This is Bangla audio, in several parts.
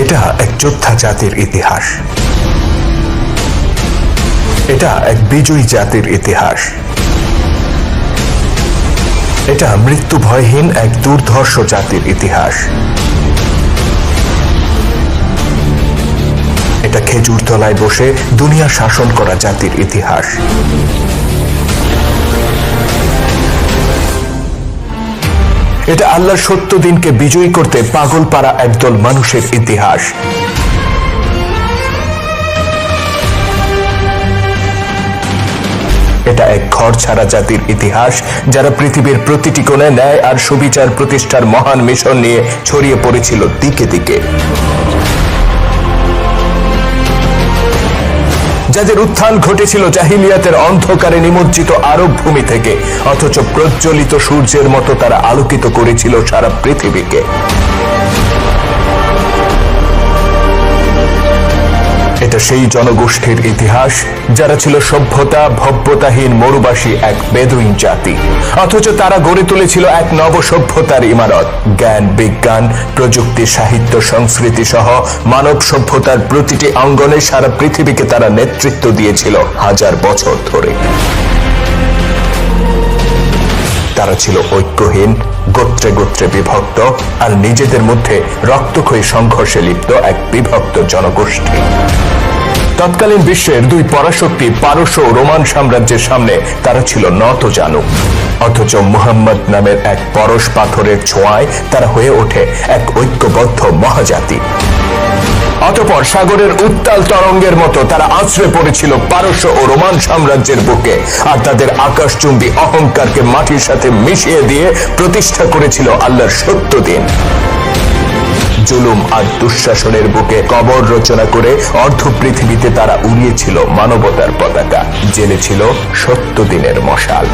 এটা এক যোদ্ধা জাতির ইতিহাস, এটা এক বিজয়ী জাতির ইতিহাস, এটা মৃত্যু ভয়হীন এক দুর্ধর্ষ জাতির ইতিহাস, এটা খেজুর তলায় বসে দুনিয়া শাসন করা জাতির ইতিহাস। এটা আল্লাহর সত্য দিনকে বিজয়ী করতে পাগল পাড়া একদল মানুষের ইতিহাস। এটা এক ঘর ছাড়া জাতির ইতিহাস, যারা পৃথিবীর প্রতিটি কোণে ন্যায় আর সুবিচার প্রতিষ্ঠার মহান মিশন নিয়ে ছড়িয়ে পড়েছিল দিকে দিকে, যাদের উত্থান ঘটেছিল জাহিলিয়াতের অন্ধকারে নিমজ্জিত আরব ভূমি থেকে, অথচ প্রজ্বলিত সূর্যের মতো তারা আলোকিত করেছিল সারা পৃথিবীকে। এটা সেই জনগোষ্ঠীর ইতিহাস যারা ছিল সভ্যতা ভব্যতাহীন মরুবাসী এক বেদুইন জাতি, অথচ তারা গড়ে তুলেছিল এক নব সভ্যতার ইমারত। জ্ঞান বিজ্ঞান প্রযুক্তি সাহিত্য সংস্কৃতি সহ মানব সভ্যতার প্রতিটি অঙ্গনে সারা পৃথিবীকে তারা নেতৃত্ব দিয়েছিল হাজার বছর ধরে। তারা ছিল ঐক্যহীন, গোত্রে গোত্রে বিভক্ত আর নিজেদের মধ্যে রক্তক্ষয়ী সংঘর্ষে লিপ্ত এক বিভক্ত জনগোষ্ঠী। তৎকালীন বিশ্বের দুই পরাশক্তি পারস্য ও রোমান সাম্রাজ্যের সামনে তারা ছিল নতজানু, অথচ মুহাম্মদ নামের এক পরশ পাথরের ছোঁয়ায় তারা হয়ে ওঠে এক ঐক্যবদ্ধ মহাজাতি। অতঃপর সাগরের উত্তাল তরঙ্গের মতো তারা আছড়ে পড়েছিল পারস্য ও রোমান সাম্রাজ্যের বুকে, আর তাদের আকাশচুম্বী অহংকারকে মাটির সাথে মিশিয়ে দিয়ে প্রতিষ্ঠা করেছিল আল্লাহর সত্য দিন। জুলুম আর দুঃশাসনের বুকে কবর রচনা করে অর্ধ পৃথিবীতে তারা উড়িয়েছিল মানবতার পতাকা, জ্বেলেছিল সত্য দিনের মশাল।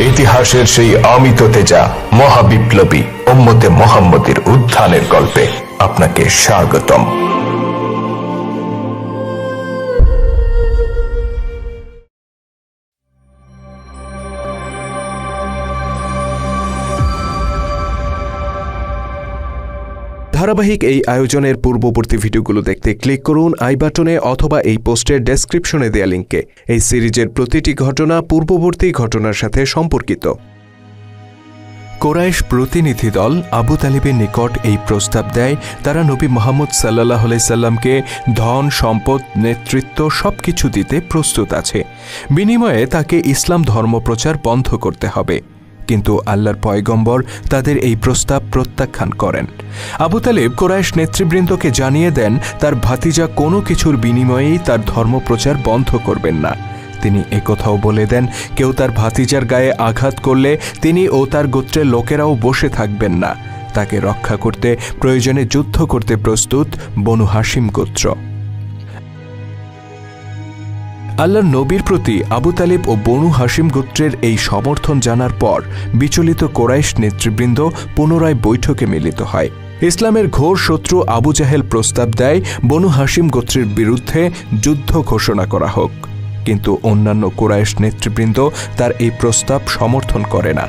ইতিহাসের সেই অমিত তেজা মহাবিপ্লবী উম্মতে মুহাম্মদের উত্থানের গল্পে আপনাকে স্বাগতম। ধারাবাহিক এই আয়োজনের পূর্ববর্তী ভিডিওগুলো দেখতে ক্লিক করুন আই বাটনে অথবা এই পোস্টের ডেসক্রিপশনে দেয়া লিঙ্কে। এই সিরিজের প্রতিটি ঘটনা পূর্ববর্তী ঘটনার সাথে সম্পর্কিত। কোরাইশ প্রতিনিধি দল আবু তালিবের নিকট এই প্রস্তাব দেয় তারা নবী মুহাম্মদ সাল্লাল্লাহু আলাইহি সাল্লামকে ধন সম্পদ নেতৃত্ব সবকিছু দিতে প্রস্তুত আছে, বিনিময়ে তাকে ইসলাম ধর্মপ্রচার বন্ধ করতে হবে। কিন্তু আল্লাহর পয়গম্বর তাদের এই প্রস্তাব প্রত্যাখ্যান করেন। আবু তালিব কোরাইশ নেতৃবৃন্দকে জানিয়ে দেন তার ভাতিজা কোনো কিছুর বিনিময়েই তার ধর্মপ্রচার বন্ধ করবেন না। তিনি একথাও বলে দেন কেউ তার ভাতিজার গায়ে আঘাত করলে তিনি ও তার গোত্রের লোকেরাও বসে থাকবেন না। তাকে রক্ষা করতে প্রয়োজনে যুদ্ধ করতে প্রস্তুত বনু হাশিম গোত্র। আল্লাহর নবীর প্রতি আবু তালিব ও বনু হাশিম গোত্রের এই সমর্থন জানার পর বিচলিত কোরাইশ নেতৃবৃন্দ পুনরায় বৈঠকে মিলিত হয়। ইসলামের ঘোর শত্রু আবু জাহেল প্রস্তাব দেয় বনু হাশিম গোত্রের বিরুদ্ধে যুদ্ধ ঘোষণা করা হোক, কিন্তু অন্যান্য কোরাইশ নেতৃবৃন্দ তার এই প্রস্তাব সমর্থন করে না।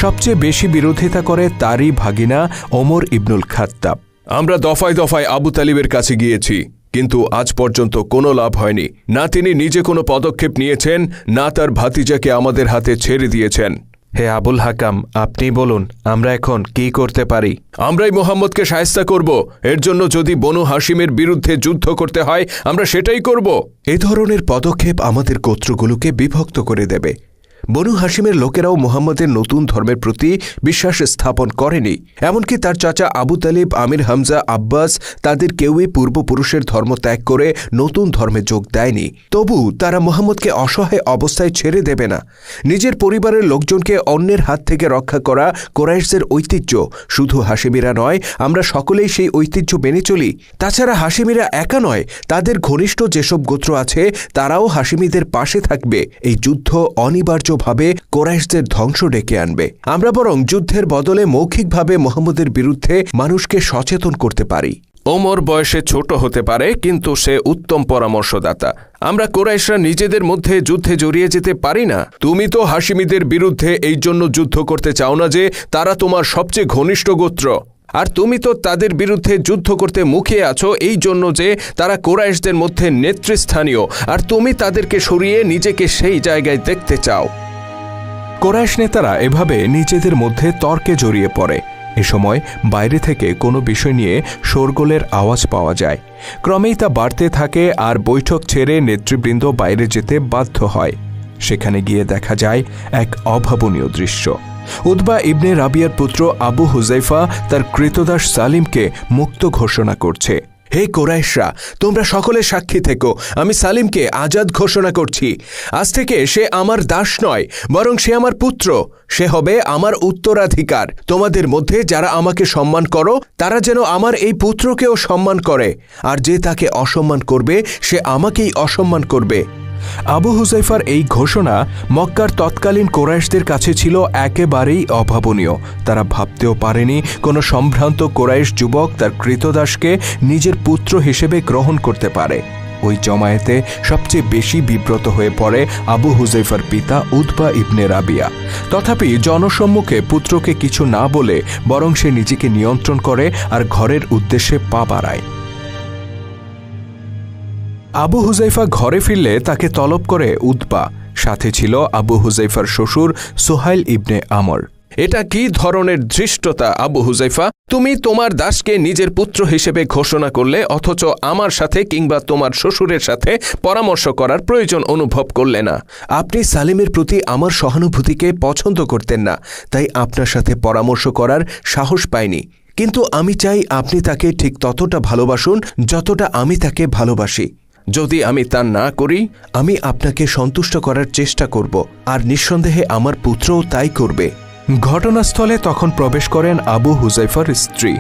সবচেয়ে বেশি বিরোধিতা করে তারই ভাগিনা ওমর ইবনুল খাত্তাব। আমরা দফায় দফায় আবু তালিবের কাছে গিয়েছি, কিন্তু আজ পর্যন্ত কোনো লাভ হয়নি। না তিনি নিজে কোনো পদক্ষেপ নিয়েছেন, না তার ভাতিজাকে আমাদের হাতে ছেড়ে দিয়েছেন। হে আবুল হাকাম, আপনি বলুন আমরা এখন কি করতে পারি? আমরাই মুহাম্মদকে শায়েস্তা করব। এর জন্য যদি বনু হাশিমের বিরুদ্ধে যুদ্ধ করতে হয় আমরা সেটাই করব। এ ধরনের পদক্ষেপ আমাদের গোত্রগুলোকে বিভক্ত করে দেবে। বনু হাশিমের লোকেরাও মুহাম্মদের নতুন ধর্মের প্রতি বিশ্বাস স্থাপন করেনি। এমনকি তার চাচা আবু তালিব, আমির হামজা, আব্বাস তাদের কেউই পূর্বপুরুষের ধর্ম ত্যাগ করে নতুন ধর্মে যোগ দেয়নি। তবু তারা মুহাম্মদকে অসহায় অবস্থায় ছেড়ে দেবে না। নিজের পরিবারের লোকজনকে অন্যের হাত থেকে রক্ষা করা কোরাইশদের ঐতিহ্য। শুধু হাশিমিরা নয়, আমরা সকলেই সেই ঐতিহ্য মেনে চলি। তাছাড়া হাশিমিরা একা নয়, তাদের ঘনিষ্ঠ যেসব গোত্র আছে তারাও হাশিমিদের পাশে থাকবে। এই যুদ্ধ অনিবার্য ভাবে কোরাইশদের ধ্বংস ডেকে আনবে। আমরা বরং যুদ্ধের বদলে মৌখিকভাবে মুহাম্মদের বিরুদ্ধে মানুষকে সচেতন করতে পারি। ওমর বয়সে ছোট হতে পারে, কিন্তু সে উত্তম পরামর্শদাতা। আমরা কুরাইশরা নিজেদের মধ্যে যুদ্ধে জড়িয়ে যেতে পারি না। তুমি তো হাশিমিদের বিরুদ্ধে এই জন্য যুদ্ধ করতে চাও না যে তারা তোমার সবচেয়ে ঘনিষ্ঠ গোত্র, আর তুমি তো তাদের বিরুদ্ধে যুদ্ধ করতে মুখিয়ে আছো এই জন্য যে তারা কুরাইশদের মধ্যে নেতৃস্থানীয়, আর তুমি তাদেরকে সরিয়ে নিজেকে সেই জায়গায় দেখতে চাও। কুরাইশ নেতারা এভাবে নিজেদের মধ্যে তর্কে জড়িয়ে পড়ে। এ সময় বাইরে থেকে কোনো বিষয় নিয়ে শোরগোলের আওয়াজ পাওয়া যায়। ক্রমেই তা বাড়তে থাকে আর বৈঠক ছেড়ে নেতৃবৃন্দ বাইরে যেতে বাধ্য হয়। সেখানে গিয়ে দেখা যায় এক অভাবনীয় দৃশ্য। উতবা ইবনে রাবিয়ার পুত্র আবু হুজাইফা তার কৃতদাস সালিমকে মুক্ত ঘোষণা করছে। হে কুরাইশরা, তোমরা সকলে সাক্ষী থেকো, আমি সালিমকে আজাদ ঘোষণা করছি। আজ থেকে সে আমার দাস নয়, বরং সে আমার পুত্র। সে হবে আমার উত্তরাধিকার। তোমাদের মধ্যে যারা আমাকে সম্মান করো তারা যেন আমার এই পুত্রকেও সম্মান করে, আর যে তাকে অসম্মান করবে সে আমাকেই অসম্মান করবে। আবু হুজাইফার এই ঘোষণা মক্কার তৎকালীন কুরাইশদের কাছে ছিল একেবারেই অভাবনীয়। তারা ভাবতেও পারেনি কোনো সম্ভ্রান্ত কুরাইশ যুবক তার কৃতদাসকে নিজের পুত্র হিসেবে গ্রহণ করতে পারে। ওই জমায়েতে সবচেয়ে বেশি বিব্রত হয়ে পড়ে আবু হুজাইফার পিতা উতবা ইবনে রাবিয়া। তথাপি জনসম্মুখে পুত্রকে কিছু না বলে বরং সে নিজেকে নিয়ন্ত্রণ করে আর ঘরের উদ্দেশ্যে পা বাড়ায়। আবু হুজাইফা ঘরে ফিরলে তাকে তলব করে উতবা। সাথে ছিল আবু হুজাইফার শ্বশুর সুহাইল ইবনে আমর। এটা কি ধরনের ধৃষ্টতা আবু হুজাইফা? তুমি তোমার দাসকে নিজের পুত্র হিসেবে ঘোষণা করলে, অথচ আমার সাথে কিংবা তোমার শ্বশুরের সাথে পরামর্শ করার প্রয়োজন অনুভব করলে না। আপনি সালিমের প্রতি আমার সহানুভূতিকে পছন্দ করতেন না, তাই আপনার সাথে পরামর্শ করার সাহস পাইনি। কিন্তু আমি চাই আপনি তাকে ঠিক ততটা ভালোবাসুন যতটা আমি তাকে ভালোবাসি। যদি আমি তা না করি, আমি আপনাকে সন্তুষ্ট করার চেষ্টা করব, আর নিঃসন্দেহে আমার পুত্রও তাই করবে। ঘটনাস্থলে তখন প্রবেশ করেন আবু হুজাইফার স্ত্রী।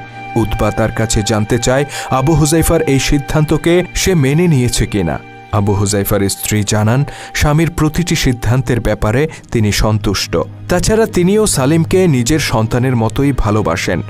উতবা তার কাছে জানতে চায় আবু হুজাইফার এই সিদ্ধান্তকে সে মেনে নিয়েছে কিনা। আবু হুজাইফার স্ত্রী জানান, স্বামীর প্রতিটি সিদ্ধান্তের ব্যাপারে তিনি সন্তুষ্ট। তাছাড়া তিনিও সালিমকে নিজের সন্তানের মতোই ভালোবাসেন।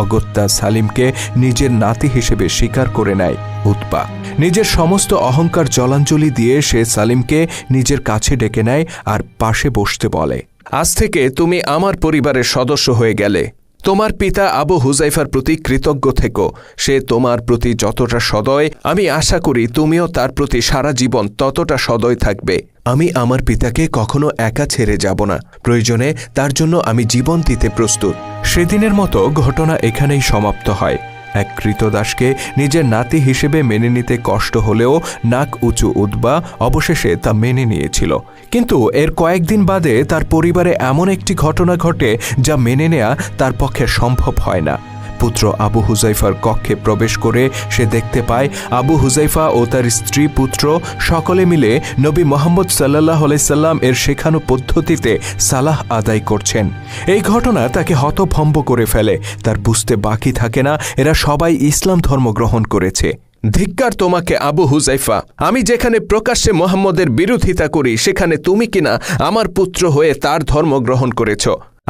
অগত্যা সালিমকে নিজের নাতি হিসেবে স্বীকার করে নেয় উতবা। নিজের সমস্ত অহংকার জলাঞ্জলি দিয়ে সে সালিমকে নিজের কাছে ডেকে নেয় আর পাশে বসতে বলে। আজ থেকে তুমি আমার পরিবারের সদস্য হয়ে গেলে। তোমার পিতা আবু হুজাইফার প্রতি কৃতজ্ঞ থেকো। সে তোমার প্রতি যতটা সদয়, আমি আশা করি তুমিও তার প্রতি সারা জীবন ততটা সদয় থাকবে। আমি আমার পিতাকে কখনো একা ছেড়ে যাব না। প্রয়োজনে তার জন্য আমি জীবন দিতে প্রস্তুত। সেদিনের মতো ঘটনা এখানেই সমাপ্ত হয়। এক কৃতদাসকে নিজের নাতি হিসেবে মেনে নিতে কষ্ট হলেও নাক উঁচু উতবা অবশেষে তা মেনে নিয়েছিল। কিন্তু এর কয়েকদিন বাদে তার পরিবারে এমন একটি ঘটনা ঘটে যা মেনে নেয়া তার পক্ষে সম্ভব হয় না। পুত্র আবু হুজাইফার কক্ষে প্রবেশ করে সে দেখতে পায় আবু হুজাইফা ও তার স্ত্রী পুত্র সকলে মিলে নবী মুহাম্মদ সাল্লাল্লাহু আলাইহি সাল্লাম এর শেখানো পদ্ধতিতে সালাহ আদায় করছেন। এই ঘটনা তাকে হতভম্ব করে ফেলে। তার বুঝতে বাকি থাকে না এরা সবাই ইসলাম ধর্ম গ্রহণ করেছে। ধিক্কার তোমাকে আবু হুজাইফা! আমি যেখানে প্রকাশ্যে মুহাম্মদের বিরোধিতা করি, সেখানে তুমি কিনা আমার পুত্র হয়ে তার ধর্ম গ্রহণ করেছ।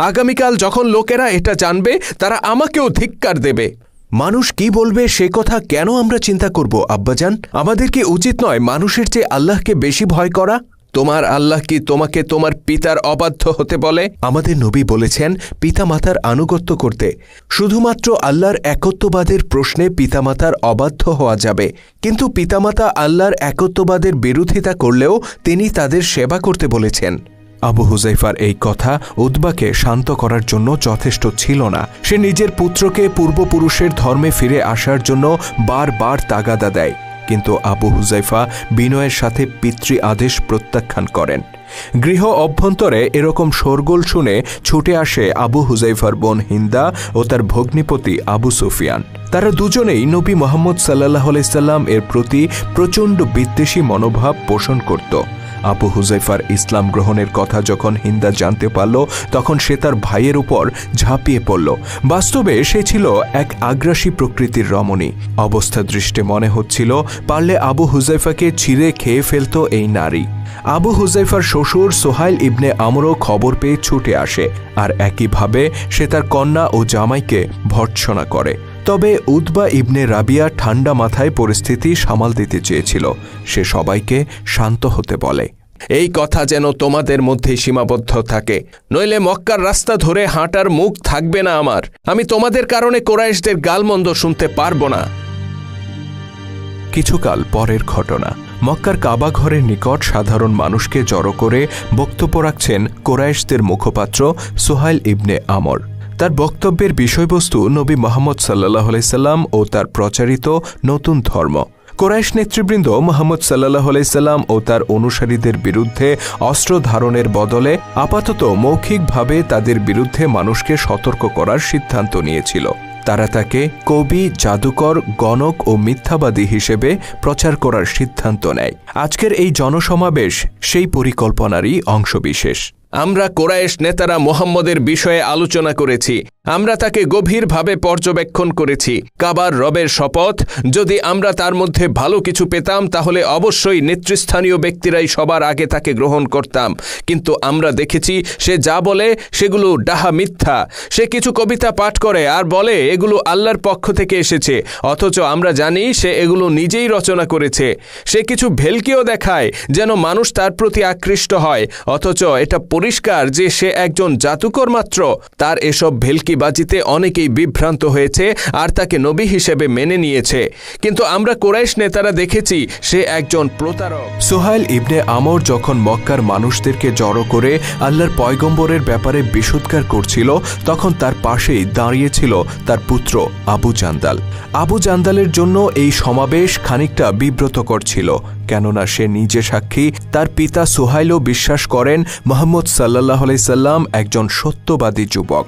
আগামীকাল যখন লোকেরা এটা জানবে, তারা আমাকেও ধিক্কার দেবে। মানুষ কি বলবে সে কথা কেন আমরা চিন্তা করব আব্বাজান? আমাদের কি উচিত নয় মানুষের চেয়ে আল্লাহকে বেশি ভয় করা? তোমার আল্লাহ কি তোমাকে তোমার পিতার অবাধ্য হতে বলে? আমাদের নবী বলেছেন পিতামাতার আনুগত্য করতে। শুধুমাত্র আল্লাহর একত্ববাদের প্রশ্নে পিতামাতার অবাধ্য হওয়া যাবে, কিন্তু পিতামাতা আল্লাহর একত্ববাদের বিরোধিতা করলেও তিনি তাদের সেবা করতে বলেছেন। আবু হুজাইফার এই কথা উতবাকে শান্ত করার জন্য যথেষ্ট ছিল না। সে নিজের পুত্রকে পূর্বপুরুষের ধর্মে ফিরে আসার জন্য বারবার তাগাদা দেয়, কিন্তু আবু হুজাইফা বিনয়ের সাথে পিতৃ আদেশ প্রত্যাখ্যান করেন। গৃহ অভ্যন্তরে এরকম শোরগোল শুনে ছুটে আসে আবু হুজাইফার বোন হিন্দা ও তার ভগ্নিপতি আবু সুফিয়ান। তারা দুজনেই নবী মুহাম্মদ সাল্লাল্লাহু আলাইহি সাল্লাম এর প্রতি প্রচণ্ড বিদ্বেষী মনোভাব পোষণ করত। আবু হুজাইফার ইসলাম গ্রহণের কথা যখন হিন্দা জানতে পারল, তখন সে তার ভাইয়ের উপর ঝাঁপিয়ে পড়ল। বাস্তবে সে ছিল এক আগ্রাসী প্রকৃতির রমণী। অবস্থা দৃষ্টে মনে হচ্ছিল পারলে আবু হুজাইফাকে ছিঁড়ে খেয়ে ফেলত এই নারী। আবু হুজাইফার শ্বশুর সুহাইল ইবনে আমরও খবর পেয়ে ছুটে আসে, আর একইভাবে সে তার কন্যা ও জামাইকে ভর্ৎসনা করে। তবে উতবা ইবনে রাবিয়া ঠান্ডা মাথায় পরিস্থিতি সামাল দিতে চেয়েছিল। সে সবাইকে শান্ত হতে বলে। এই কথা যেন তোমাদের মধ্যেই সীমাবদ্ধ থাকে, নইলে মক্কার রাস্তা ধরে হাঁটার মুখ থাকবে না আমার। আমি তোমাদের কারণে কোরাইশদের গালমন্দ শুনতে পারবো না। কিছুকাল পরের ঘটনা। মক্কার কাবা ঘরের নিকট সাধারণ মানুষকে জড়ো করে বক্তব্য রাখছেন কোরাইশদের মুখপাত্র সুহাইল ইবনে আমর। তার বক্তব্যের বিষয়বস্তু নবী মুহাম্মদ সাল্লাল্লাহু আলাইহি সাল্লাম ও তার প্রচারিত নতুন ধর্ম। কোরাইশ নেতৃবৃন্দ মুহাম্মদ সাল্লাল্লাহু আলাইহি সাল্লাম ও তার অনুসারীদের বিরুদ্ধে অস্ত্র ধারণের বদলে আপাতত মৌখিকভাবে তাদের বিরুদ্ধে মানুষকে সতর্ক করার সিদ্ধান্ত নিয়েছিল। তারা তাকে কবি, জাদুকর, গণক ও মিথ্যাবাদী হিসেবে প্রচার করার সিদ্ধান্ত নেয়। আজকের এই জনসমাবেশ সেই পরিকল্পনারই অংশবিশেষ। আমরা কোরাইশ নেতারা মুহাম্মদের বিষয়ে আলোচনা করেছি। আমরা তাকে গভীরভাবে পর্যবেক্ষণ করেছি। কাবার রবের শপথ, যদি আমরা তার মধ্যে ভালো কিছু পেতাম তাহলে অবশ্যই নেতৃস্থানীয় ব্যক্তিরাই সবার আগে তাকে গ্রহণ করতাম। কিন্তু আমরা দেখেছি সে যা বলে সেগুলো ডাহা মিথ্যা। সে কিছু কবিতা পাঠ করে আর বলে এগুলো আল্লাহর পক্ষ থেকে এসেছে, অথচ আমরা জানি সে এগুলো নিজেই রচনা করেছে। সে কিছু ভেলকিও দেখায় যেন মানুষ তার প্রতি আকৃষ্ট হয়, অথচ এটা পরিষ্কার যে সে একজন জাদুকর মাত্র। তার এসব ভেলকিবাজিতে অনেকেই বিভ্রান্ত হয়েছে আর তাকে নবী হিসেবে মেনে নিয়েছে। কিন্তু আমরা কোরাইশ নেতারা দেখেছি সে একজন প্রতারক। সুহাইল ইবনে আমর যখন মক্কার মানুষদেরকে জড়ো করে আল্লাহর পয়গম্বরের ব্যাপারে বিশুদ্ধার করছিল, তখন তার পাশেই দাঁড়িয়েছিল তার পুত্র আবু জান্দাল। আবু জান্দালের জন্য এই সমাবেশ খানিকটা বিব্রতকর ছিল, কেননা সে নিজে সাক্ষী। তার পিতা সুহাইলও বিশ্বাস করেন মুহাম্মদ সাল্লাল্লাহু আলাইহি সাল্লাম একজন সত্যবাদী যুবক,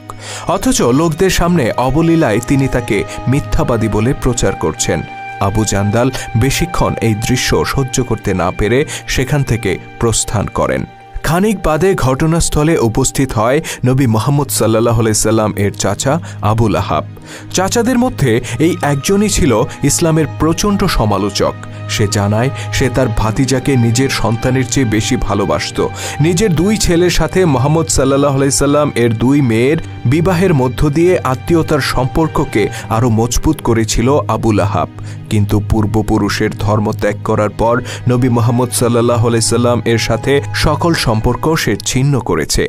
অথচ লোকদের সামনে অবলীলায় তিনি তাকে মিথ্যাবাদী বলে প্রচার করছেন। আবু জান্দাল বেশিক্ষণ এই দৃশ্য সহ্য করতে না পেরে সেখান থেকে প্রস্থান করেন। খানিক বাদে ঘটনাস্থলে উপস্থিত হয় নবী মুহাম্মদ সাল্লাল্লাহু আলাইহি সাল্লাম এর চাচা আবু লাহাব। চাচাদের মধ্যে এই একজনই ছিল ইসলামের প্রচণ্ড সমালোচক। সে জানায় সে তার ভাতিজাকে নিজের সন্তানের চেয়ে বেশি ভালোবাসত। নিজের দুই ছেলের সাথে মুহাম্মদ সাল্লাল্লাহু আলাইহি সাল্লাম এর দুই মেয়ের বিবাহের মধ্য দিয়ে আত্মীয়তার সম্পর্ককে আরও মজবুত করেছিল আবু লাহাব। কিন্তু পূর্বপুরুষের ধর্ম ত্যাগ করার পর নবী মুহাম্মদ সাল্লাল্লাহু আলাইহি সাল্লাম এর সাথে সকল সম্পর্ক সে ছিন্ন করেছে।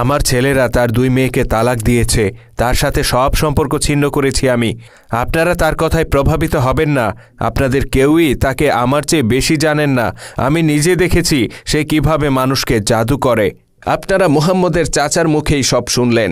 আমার ছেলেরা তার দুই মেয়েকে তালাক দিয়েছে, তার সাথে সব সম্পর্ক ছিন্ন করেছি আমি। আপনারা তার কথায় প্রভাবিত হবেন না। আপনাদের কেউই তাকে আমার চেয়ে বেশি জানেন না। আমি নিজে দেখেছি সে কিভাবে মানুষকে জাদু করে। আপনারা মুহাম্মদের চাচার মুখেই সব শুনলেন।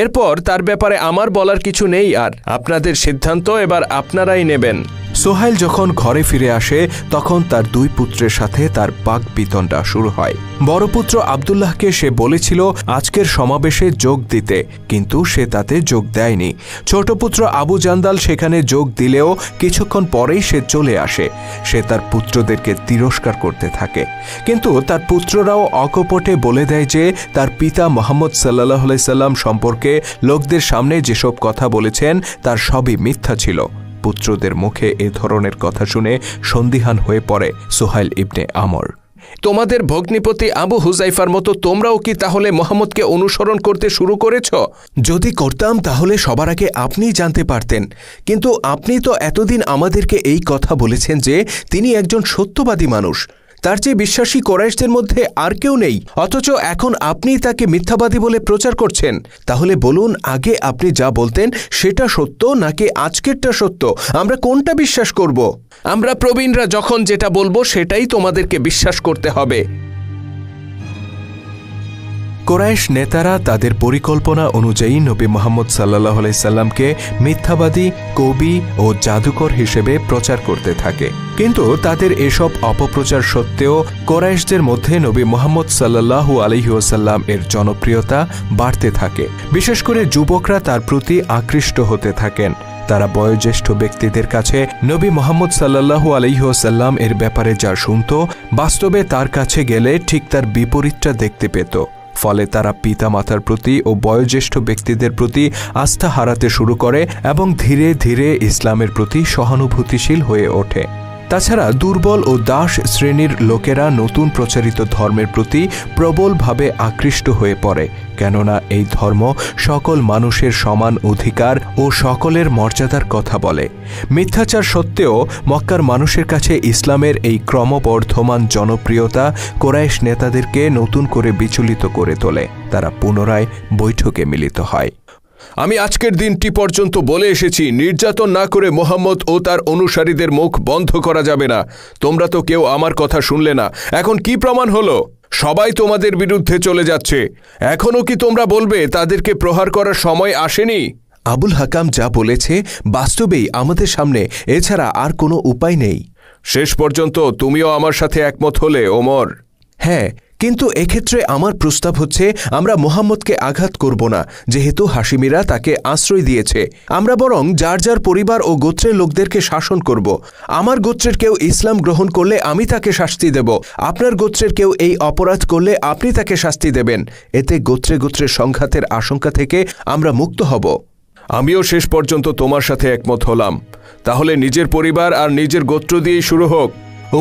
এরপর তার ব্যাপারে আমার বলার কিছু নেই, আর আপনাদের সিদ্ধান্ত এবার আপনারাই নেবেন। সোহাইল যখন ঘরে ফিরে আসে তখন তার দুই পুত্রের সাথে তার বাকবিতণ্ডা শুরু হয়। বড় পুত্র আব্দুল্লাহকে সে বলেছিল আজকের সমাবেশে যোগ দিতে, কিন্তু সে তাতে যোগ দেয়নি। ছোট পুত্র আবু জান্দাল সেখানে যোগ দিলেও কিছুক্ষণ পরেই সে চলে আসে। সে তার পুত্রদেরকে তিরস্কার করতে থাকে, কিন্তু তার পুত্ররাও অকপটে বলে দেয় যে তার পিতা মুহাম্মদ সাল্লাল্লাহু আলাইহি সাল্লাম সম্পর্কে লোকদের সামনে যেসব কথা বলেছেন তার সবই মিথ্যা ছিল। পুত্রদের মুখে এ ধরনের কথা শুনে সন্দিহান হয়ে পড়ে সুহাইল ইবনে আমর। তোমাদের ভগ্নিপতি আবু হুজাইফার মতো তোমরাও কি তাহলে মুহাম্মদকে অনুসরণ করতে শুরু করেছ? যদি করতাম তাহলে সবার আগে আপনিই জানতে পারতেন, কিন্তু আপনি তো এতদিন আমাদেরকে এই কথা বলেছেন যে তিনি একজন সত্যবাদী মানুষ, তার চেয়ে বিশ্বাসী কোরাইশদের মধ্যে আর কেউ নেই, অথচ এখন আপনি তাকে মিথ্যাবাদী বলে প্রচার করছেন। তাহলে বলুন, আগে আপনি যা বলতেন সেটা সত্য নাকি আজকেরটা সত্য? আমরা কোনটা বিশ্বাস করব? আমরা প্রবীণরা যখন যেটা বলবো সেটাই তোমাদেরকে বিশ্বাস করতে হবে। কোরাইশ নেতারা তাদের পরিকল্পনা অনুযায়ী নবী মুহাম্মদ সাল্লাল্লাহু আলাইহি সাল্লামকে মিথ্যাবাদী, কবি ও জাদুকর হিসেবে প্রচার করতে থাকে। কিন্তু তাদের এসব অপপ্রচার সত্ত্বেও কোরাইশদের মধ্যে নবী মুহাম্মদ সাল্লাল্লাহু আলাইহি ওয়াসাল্লাম এর জনপ্রিয়তা বাড়তে থাকে। বিশেষ করে যুবকরা তার প্রতি আকৃষ্ট হতে থাকেন। তারা বয়োজ্যেষ্ঠ ব্যক্তিদের কাছে নবী মুহাম্মদ সাল্লাল্লাহু আলাইহি ওয়াসাল্লাম এর ব্যাপারে যা শুনত, বাস্তবে তার কাছে গেলে ঠিক তার বিপরীতটা দেখতে পেত। ফলে তারা পিতামাতার প্রতি ও বয়োজ্যেষ্ঠ ব্যক্তিদের প্রতি আস্থা হারাতে শুরু করে এবং ধীরে ধীরে ইসলামের প্রতি সহানুভূতিশীল হয়ে ওঠে। তাছাড়া দুর্বল ও দাস শ্রেণীর লোকেরা নতুন প্রচারিত ধর্মের প্রতি প্রবলভাবে আকৃষ্ট হয়ে পড়ে, কেননা এই ধর্ম সকল মানুষের সমান অধিকার ও সকলের মর্যাদার কথা বলে। মিথ্যাচার সত্ত্বেও মক্কার মানুষের কাছে ইসলামের এই ক্রমবর্ধমান জনপ্রিয়তা কুরাইশ নেতাদেরকে নতুন করে বিচলিত করে তোলে। তারা পুনরায় বৈঠকে মিলিত হয়। আমি আজকের দিনটি পর্যন্ত বলে এসেছি, নির্যাতন না করে মোহাম্মদ ও তার অনুসারীদের মুখ বন্ধ করা যাবে না। তোমরা তো কেউ আমার কথা শুনলে না। এখন কি প্রমাণ হলো? সবাই তোমাদের বিরুদ্ধে চলে যাচ্ছে। এখনও কি তোমরা বলবে তাদেরকে প্রহার করার সময় আসেনি? আবুল হাকাম যা বলেছে বাস্তবেই আমাদের সামনে, এছাড়া আর কোনো উপায় নেই। শেষ পর্যন্ত তুমিও আমার সাথে একমত হলে ওমর? হ্যাঁ, কিন্তু এক্ষেত্রে আমার প্রস্তাব হচ্ছে আমরা মুহাম্মদকে আঘাত করব না, যেহেতু হাশিমিরা তাকে আশ্রয় দিয়েছে। আমরা বরং যার যার পরিবার ও গোত্রের লোকদেরকে শাসন করব। আমার গোত্রের কেউ ইসলাম গ্রহণ করলে আমি তাকে শাস্তি দেব, আপনার গোত্রের কেউ এই অপরাধ করলে আপনি তাকে শাস্তি দেবেন। এতে গোত্রে গোত্রে সংঘাতের আশঙ্কা থেকে আমরা মুক্ত হব। আমিও শেষ পর্যন্ত তোমার সাথে একমত হলাম। তাহলে নিজের পরিবার আর নিজের গোত্র দিয়েই শুরু হোক।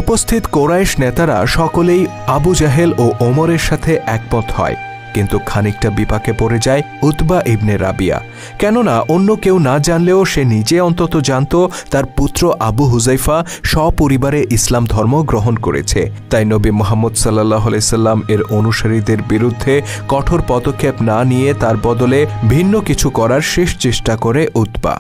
উপস্থিত কোরাইশ নেতারা সকলেই আবু জাহেল ও ওমরের সাথে একমত হয়, কিন্তু খানিকটা বিপাকে পড়ে যায় উতবা ইবনে রাবিয়া। কেননা অন্য কেউ না জানলেও সে নিজে অন্তত জানত তার পুত্র আবু হুজাইফা সপরিবারে ইসলাম ধর্ম গ্রহণ করেছে। তাই নবী মুহাম্মদ সাল্লাল্লাহু আলাইহি সাল্লাম এর অনুসারীদের বিরুদ্ধে কঠোর পদক্ষেপ না নিয়ে তার বদলে ভিন্ন কিছু করার শেষ চেষ্টা করে উতবা।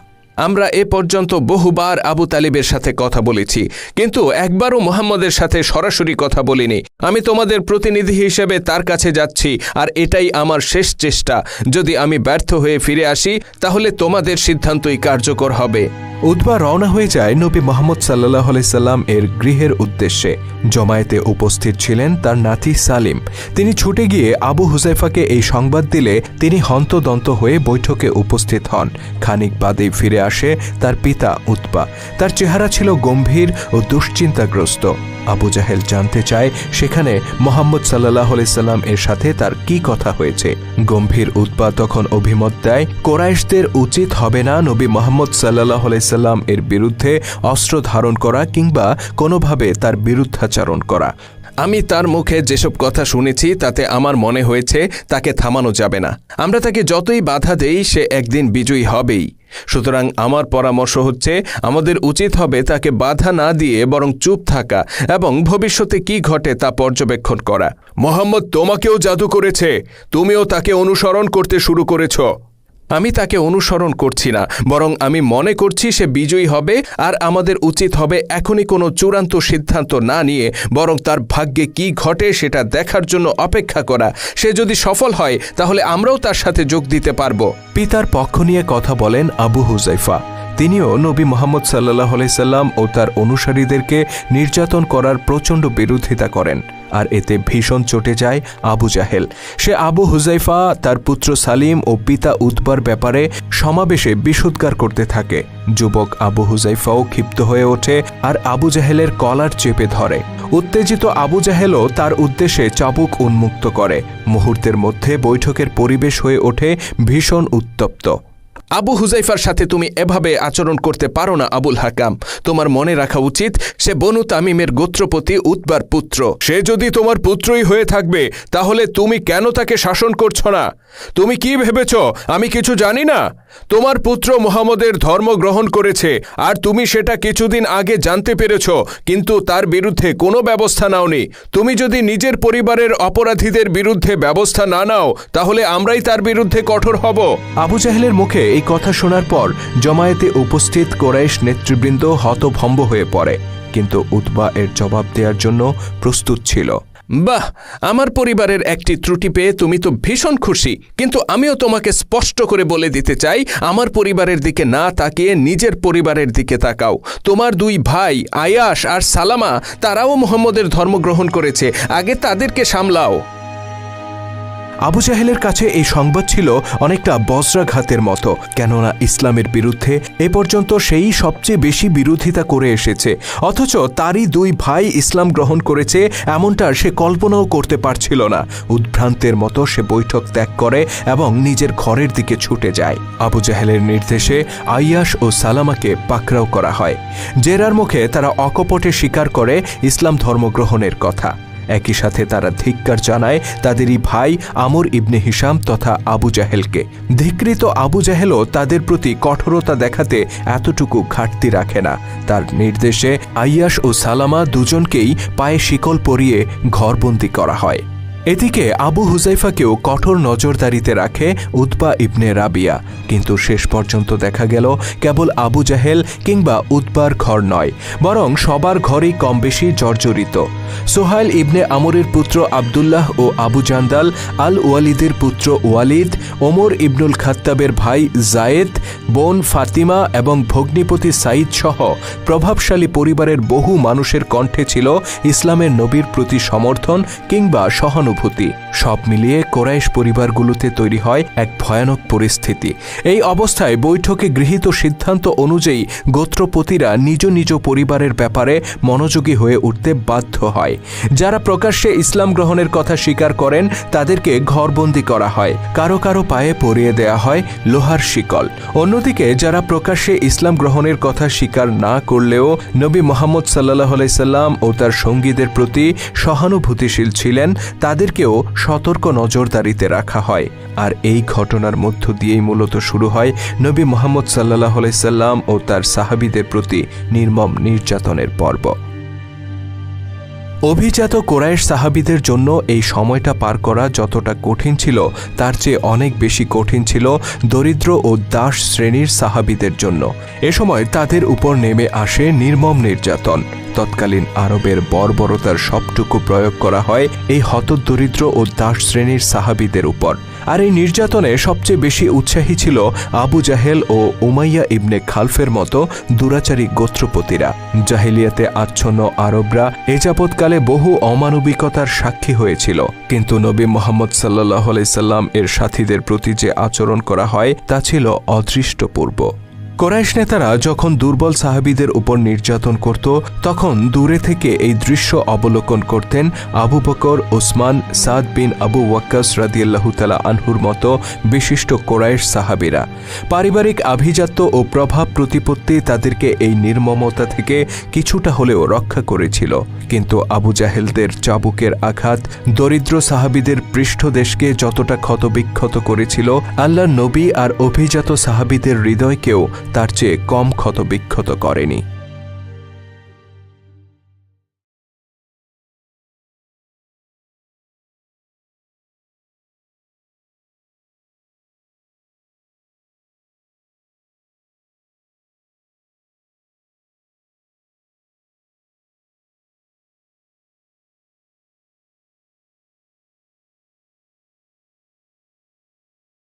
আমরা এ পর্যন্ত বহুবার আবু তালিবের সাথে কথা বলেছি, কিন্তু একবারও মুহাম্মদের সাথে সরাসরি কথা বলিনি। আমি তোমাদের প্রতিনিধি হিসেবে তার কাছে যাচ্ছি, আর এটাই আমার শেষ চেষ্টা। যদি আমি ব্যর্থ হয়ে ফিরে আসি, তাহলে তোমাদের সিদ্ধান্তই কার্যকর হবে। উতবা রওনা হয়ে যায় নবী মুহাম্মদ সাল্লাল্লাহু আলাইহি সাল্লাম এর গৃহের উদ্দেশ্যে। জমায়েতে উপস্থিত ছিলেন তার নাতি সালিম। তিনি ছুটে গিয়ে আবু হুজাইফাকে এই সংবাদ দিলে তিনি হন্তদন্ত হয়ে বৈঠকে উপস্থিত হন। খানিক বাদেই ফিরে আসে তার পিতা উতবা। তার চেহারা ছিল গম্ভীর ও দুশ্চিন্তাগ্রস্ত। আবু জাহেল জানতে চায় সেখানে মুহাম্মদ সাল্লাল্লাহু আলাইহি সাল্লাম এর সাথে তার কি কথা হয়েছে। গম্ভীর উতবা তখন অভিমত দেয়, কোরাইশদের উচিত হবে না নবী মুহাম্মদ সাল্লাল্লাহু আলাইহি সাল্লাম এর বিরুদ্ধে অস্ত্র ধারণ করা কিংবা কোনোভাবে তার বিরুদ্ধাচরণ করা। আমি তার মুখে যেসব কথা শুনেছি তাতে আমার মনে হয়েছে তাকে থামানো যাবে না। আমরা তাকে যতই বাধা দেই সে একদিন বিজয়ী হবেই। সুতরাং আমার পরামর্শ হচ্ছে আমাদের উচিত হবে তাকে বাধা না দিয়ে বরং চুপ থাকা এবং ভবিষ্যতে কি ঘটে তা পর্যবেক্ষণ করা। মুহাম্মদ তোমাকেও জাদু করেছে, তুমিও তাকে অনুসরণ করতে শুরু করেছ। আমি তাকে অনুসরণ করছি না, বরং আমি মনে করছি সে বিজয়ী হবে, আর আমাদের উচিত হবে এখনই কোনো চূড়ান্ত সিদ্ধান্ত না নিয়ে বরং তার ভাগ্যে কি ঘটে সেটা দেখার জন্য অপেক্ষা করা। সে যদি সফল হয় তাহলে আমরাও তার সাথে যোগ দিতে পারব। পিতার পক্ষ নিয়ে কথা বলেন আবু হুজাইফা। তিনিও নবী মুহাম্মদ সাল্লাল্লাহু আলাইহি সাল্লাম ও তার অনুসারীদেরকে নির্যাতন করার প্রচণ্ড বিরোধিতা করেন, আর এতে ভীষণ চটে যায় আবু জাহেল। সে আবু হুজাইফা, তার পুত্র সালিম ও পিতা উতবার ব্যাপারে সমাবেশে বিষোদ্গার করতে থাকে। যুবক আবু হুজাইফাও ক্ষিপ্ত হয়ে ওঠে আর আবু জাহেলের কলার চেপে ধরে। উত্তেজিত আবু জাহেলও তার উদ্দেশ্যে চাবুক উন্মুক্ত করে। মুহূর্তের মধ্যে বৈঠকের পরিবেশ হয়ে ওঠে ভীষণ উত্তপ্ত। আবু হুজাইফার সাথে তুমি এভাবে আচরণ করতে পারো না আবুল হাকাম। তোমার মনে রাখা উচিত সে বনু তামিমের গোত্রপতি উতবার পুত্র। সে যদি তোমার পুত্রই হয়ে থাকবে তাহলে তুমি কেন তাকে শাসন করছো না? তুমি কি ভেবেছ আমি কিছু জানি না? তোমার পুত্র মুহাম্মদের ধর্ম গ্রহণ করেছে, আর তুমি সেটা কিছুদিন আগে জানতে পেরেছ, কিন্তু তার বিরুদ্ধে কোনো ব্যবস্থা নাওনি। তুমি যদি নিজের পরিবারের অপরাধীদের বিরুদ্ধে ব্যবস্থা না নাও তাহলে আমরাই তার বিরুদ্ধে কঠোর হব। আবু জাহেলের মুখে এই কথা শোনার পর জমায়েতে উপস্থিত কোরাইশ নেতৃবৃন্দ হতভম্ব হয়ে পড়ে, কিন্তু উতবা এর জবাব দেওয়ার জন্য প্রস্তুত ছিল। বাহ, আমার পরিবারের একটি ত্রুটি পেয়ে তুমি তো ভীষণ খুশি, কিন্তু আমিও তোমাকে স্পষ্ট করে বলে দিতে চাই, আমার পরিবারের দিকে না তাকিয়ে নিজের পরিবারের দিকে তাকাও। তোমার দুই ভাই আয়াস আর সালামা, তারাও মুহাম্মদের ধর্ম গ্রহণ করেছে, আগে তাদেরকে সামলাও। আবু জাহেলের কাছে এই সংবাদ ছিল অনেকটা বজ্রাঘাতের মতো, কেননা ইসলামের বিরুদ্ধে এ পর্যন্ত সেই সবচেয়ে বেশি বিরোধিতা করে এসেছে, অথচ তারই দুই ভাই ইসলাম গ্রহণ করেছে এমনটা সে কল্পনাও করতে পারছিল না। উদ্ভ্রান্তের মতো সে বৈঠক ত্যাগ করে এবং নিজের ঘরের দিকে ছুটে যায়। আবু জাহেলের নির্দেশে আইয়াস ও সালামাকে পাকড়াও করা হয়। জেরার মুখে তারা অকপটে স্বীকার করে ইসলাম ধর্মগ্রহণের কথা। একই সাথে তারা ধিক্কার জানায় তাদেরই ভাই আমর ইবনে হিশাম তথা আবু জাহেলকে। ধিক্কৃত আবু জাহেলও তাদের প্রতি কঠোরতা দেখাতে এতটুকু ঘাটতি রাখে না। তার নির্দেশে আইয়াস ও সালামা দুজনকেই পায়ে শিকল পরিয়ে ঘরবন্দি করা হয়। এদিকে আবু হুজাইফাকেও কঠোর নজরদারিতে রাখে উতবা ইবনে রাবিয়া, কিন্তু শেষ পর্যন্ত দেখা গেল কেবল আবু জাহেল কিংবা উতবার ঘর নয়, বরং সবার ঘরেই কম বেশি জর্জরিত। সোহাইল ইবনে আমরের পুত্র আবদুল্লাহ ও আবু জান্দাল, আল ওয়ালিদের পুত্র ওয়ালিদ, ওমর ইবনুল খাত্তাবের ভাই জায়েদ, বোন ফাতিমা এবং ভগ্নিপতি সাইদ সহ প্রভাবশালী পরিবারের বহু মানুষের কণ্ঠে ছিল ইসলামের নবীর প্রতি সমর্থন কিংবা সহানুভূতি। সব মিলিয়ে কোরাইশ পরিবারগুলোতে তৈরি হয় এক ভয়ানক পরিস্থিতি। এই অবস্থায় বৈঠকে গৃহীত সিদ্ধান্ত অনুযায়ী গোত্রপতিরা নিজ নিজ পরিবারের ব্যাপারে মনোযোগী হয়ে উঠতে বাধ্য হয়। যারা প্রকাশ্যে ইসলাম গ্রহণের কথা স্বীকার করেন তাদেরকে ঘরবন্দি করা হয়, কারো কারো পায়ে পরিয়ে দেয়া হয় লোহার শিকল। অন্যদিকে যারা প্রকাশ্যে ইসলাম গ্রহণের কথা স্বীকার না করলেও নবী মুহাম্মদ সাল্লাল্লাহু আলাইহি সাল্লাম ও তার সঙ্গীদের প্রতি সহানুভূতিশীল ছিলেন, তাদেরকেও সতর্ক নজরদারিতে রাখা হয়। আর এই ঘটনার মধ্য দিয়েই মূলত শুরু হয় নবী মুহাম্মদ সাল্লাল্লাহু আলাইহি সাল্লাম ও তার সাহাবীদের প্রতি নির্মম নির্যাতনের পর্ব। অভিজাত কোরাইশ সাহাবীদের জন্য এই সময়টা পার করা যতটা কঠিন ছিল তার চেয়ে অনেক বেশি কঠিন ছিল দরিদ্র ও দাস শ্রেণীর সাহাবীদের জন্য। এ সময় তাদের উপর নেমে আসে নির্মম নির্যাতন। তৎকালীন আরবের বর্বরতার সবটুকু প্রয়োগ করা হয় এই হতদরিদ্র ও দাস শ্রেণীর সাহাবীদের উপর। আর এই নির্যাতনে সবচেয়ে বেশি উৎসাহী ছিল আবু জাহেল ও উমাইয়া ইবনে খালফের মতো দুরাচারী গোত্রপতিরা। জাহিলিয়াতে আচ্ছন্ন আরবরা এ যাবৎকালে বহু অমানবিকতার সাক্ষী হয়েছিল, কিন্তু নবী মুহাম্মদ সাল্লাল্লাহু আলাইহি সাল্লাম এর সাথীদের প্রতি যে আচরণ করা হয় তা ছিল অদৃষ্টপূর্ব। কোরাইশ নেতারা যখন দুর্বল সাহাবীদের উপর নির্যাতন করত তখন দূরে থেকে এই দৃশ্য অবলোকন করতেন আবু বকর, ওসমান, সাদ বিন আবু ওয়াক্কাস রাদিয়াল্লাহু তাআলা আনহুর মতো বিশিষ্ট কোরাইশ সাহাবীরা। পারিবারিক আভিজাত্য ও প্রভাব প্রতিপত্তি তাদেরকে এই নির্মমতা থেকে কিছুটা হলেও রক্ষা করেছিল, কিন্তু আবু জাহেলদের চাবুকের আঘাত দরিদ্র সাহাবীদের পৃষ্ঠদেশকে যতটা ক্ষতবিক্ষত করেছিল, আল্লাহর নবী আর অভিজাত সাহাবীদের হৃদয়কেও তার চেয়ে কম ক্ষতবিক্ষত করেনি।